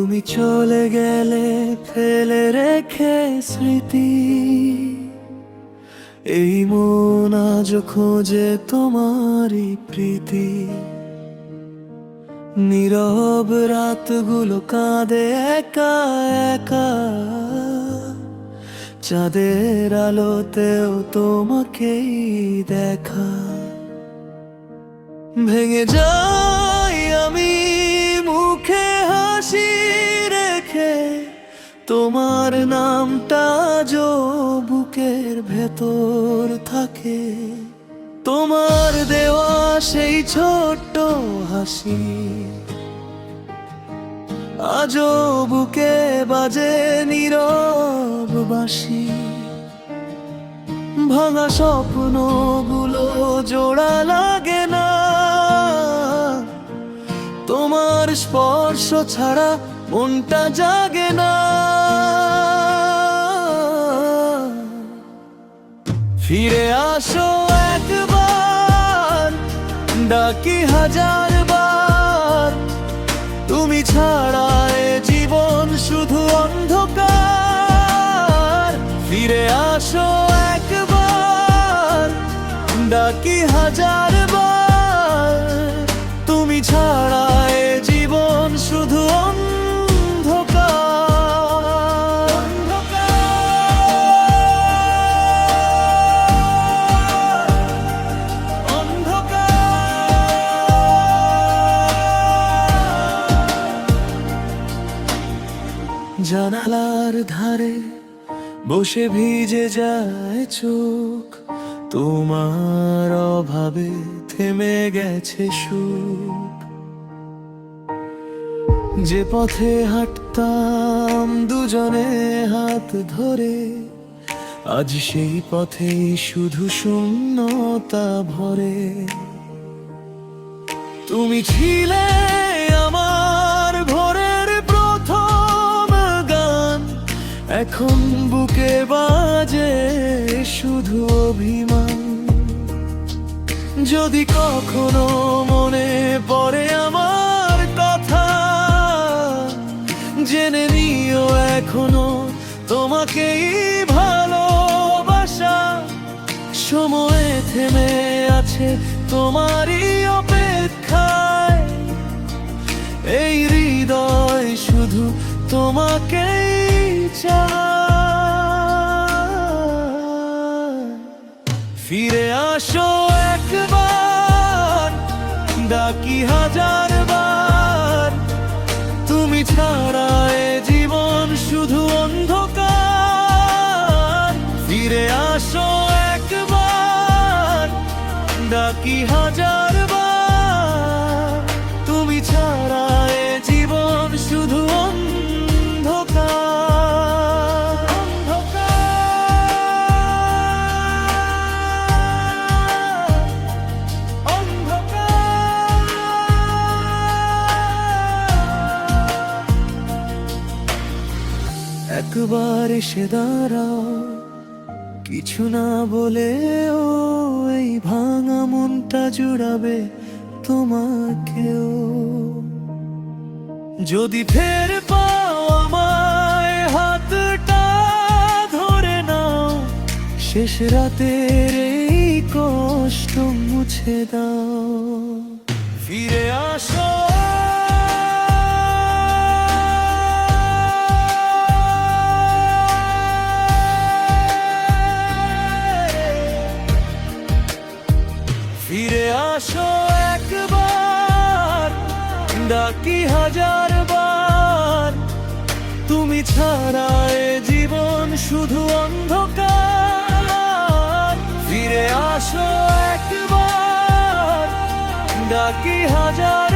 তুমি চলে গেলে ফেলে রেখে স্মৃতি, এই মন আজ খোঁজে তোমারই প্রীতি। নীরব রাতগুলো কাঁদে একা একা, চাঁদের আলোতেও তোমাকেই দেখা। ভেঙে যাই আমি মুখে হাসি রেখে, তোমার নামটা যো বুকের ভেতর থাকে। তোমার দেওয়া সেই ছোট্ট হাসি আজও বুকে বাজে নীরব বাঁশি। ভাঙা স্বপ্নগুলো জোড়া লাগে না, তোমার স্পর্শ ছাড়া মনটা জাগে না। ফিরে আসো একবার, ডাকি হাজার বার, তুমি ছাড়া এ জীবন শুধু অন্ধকার। ফিরে আসো একবার, ডাকি হাজার বার, তুমি ছাড়া এ জীবন শুধু জানালার ধারে বসে ভিজে যায় চোখ, তোমার অভাবে থেমে গেছে সুখ। যে পথে হাঁটতাম দুজনে হাত ধরে, আজ সেই পথেই শুধু শূন্যতা ভরে। তুমি ছিলে আমার ভোরের প্রথম গান, এখন বুকে বাজে শুধু অভিমান। যদি কখনো মনে পড়ে আমার কথা, জেনে নিও এখনো তোমাকেই ভালোবাসা। সময় থেমে আছে তোমারই অপেক্ষায়, এই হৃদয় শুধু তোমাকেই চায়। ফিরে আসো একবার, ডাকি হাজার বার, তুমি ছাড়া এ জীবন শুধু অন্ধকার। ফিরে আসো একবার, ডাকি হাজার বার, তুমি ছাড়া এ জীবন শুধু অন্ধকার। একবার এসে দাঁড়াও, কিছু না বলে ও এই ভাঙা মনটা জুড়াবে তোমাকেও। যদি ফের পাও আমায় হাতটা ধরে নাও, শেষ রাতের এই কষ্ট মুছে দাও। ফিরে আসো ফিরে আসো একবার, ডাকি হাজার বার, তুমি ছাড়া এ জীবন শুধু অন্ধকার। ফিরে আসো একবার, ডাকি হাজার